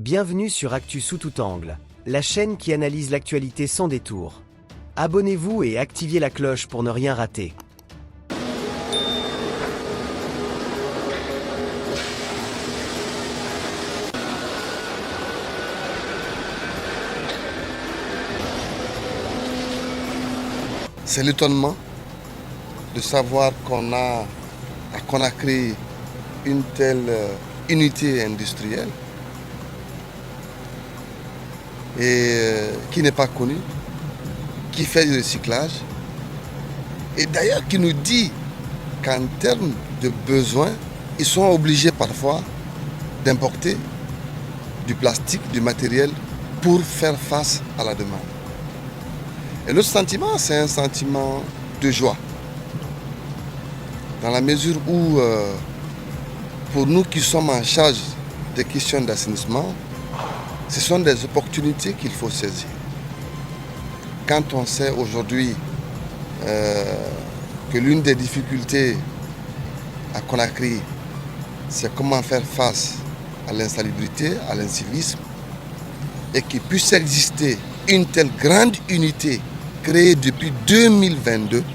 Bienvenue sur Actu sous tout angle, la chaîne qui analyse l'actualité sans détour. Abonnez-vous et activez la cloche pour ne rien rater. C'est l'étonnement de savoir qu'on a créé une telle unité industrielle et qui n'est pas connue, qui fait du recyclage et d'ailleurs qui nous dit qu'en termes de besoins, ils sont obligés parfois d'importer du plastique, du matériel pour faire face à la demande. Et le sentiment, c'est un sentiment de joie. Dans la mesure où, pour nous qui sommes en charge des questions d'assainissement, ce sont des opportunités qu'il faut saisir. Quand on sait aujourd'hui que l'une des difficultés à Conakry, c'est comment faire face à l'insalubrité, à l'incivisme, et qu'il puisse exister une telle grande unité créée depuis 2022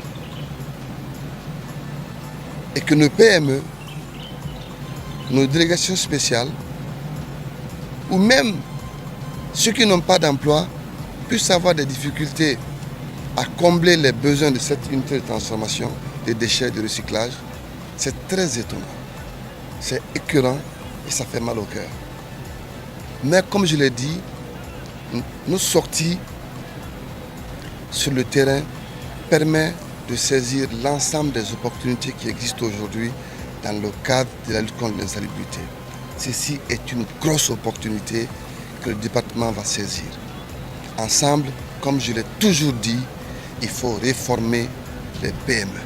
et que nos PME, nos délégations spéciales ou même ceux qui n'ont pas d'emploi puissent avoir des difficultés à combler les besoins de cette unité de transformation des déchets de recyclage, c'est très étonnant, c'est écœurant et ça fait mal au cœur. Mais comme je l'ai dit, nos sorties sur le terrain permettent de saisir l'ensemble des opportunités qui existent aujourd'hui dans le cadre de la lutte contre l'insalubrité. Ceci est une grosse opportunité que le département va saisir. Ensemble, comme je l'ai toujours dit, il faut réformer les PME.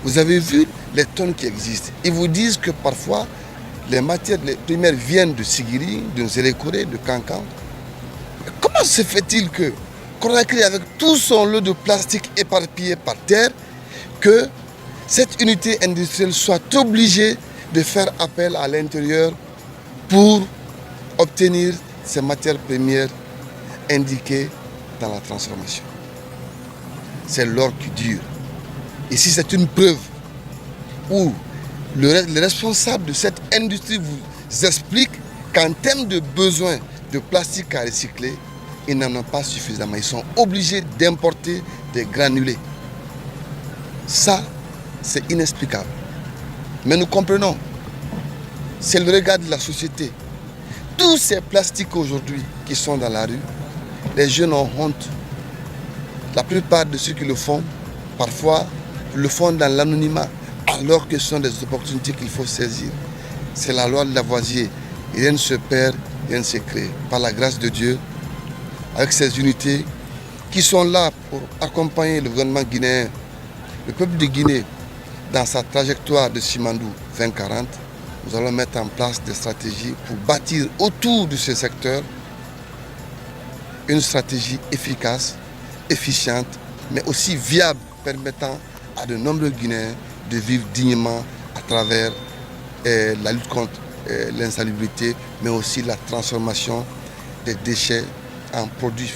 Vous avez vu les tonnes qui existent. Ils vous disent que parfois, les matières premières viennent de Sigiri, de Nzérékoré, de Kankan. Comment se fait-il que Conakry, avec tout son lot de plastique éparpillé par terre, que cette unité industrielle soit obligée de faire appel à l'intérieur pour obtenir ces matières premières indiquées dans la transformation? C'est l'or qui dure. Ici, c'est une preuve où les responsables de cette industrie vous expliquent qu'en termes de besoin de plastique à recycler, ils n'en ont pas suffisamment. Ils sont obligés d'importer des granulés. Ça, c'est inexplicable. Mais nous comprenons. C'est le regard de la société. Tous ces plastiques aujourd'hui qui sont dans la rue, les jeunes ont honte. La plupart de ceux qui le font, parfois, le font dans l'anonymat, alors que ce sont des opportunités qu'il faut saisir. C'est la loi de Lavoisier. Rien ne se perd, rien ne se crée. Par la grâce de Dieu, avec ces unités qui sont là pour accompagner le gouvernement guinéen, le peuple de Guinée, dans sa trajectoire de Simandou 2040, nous allons mettre en place des stratégies pour bâtir autour de ce secteur une stratégie efficace, efficiente, mais aussi viable, permettant à de nombreux Guinéens de vivre dignement à travers la lutte contre l'insalubrité, mais aussi la transformation des déchets en produits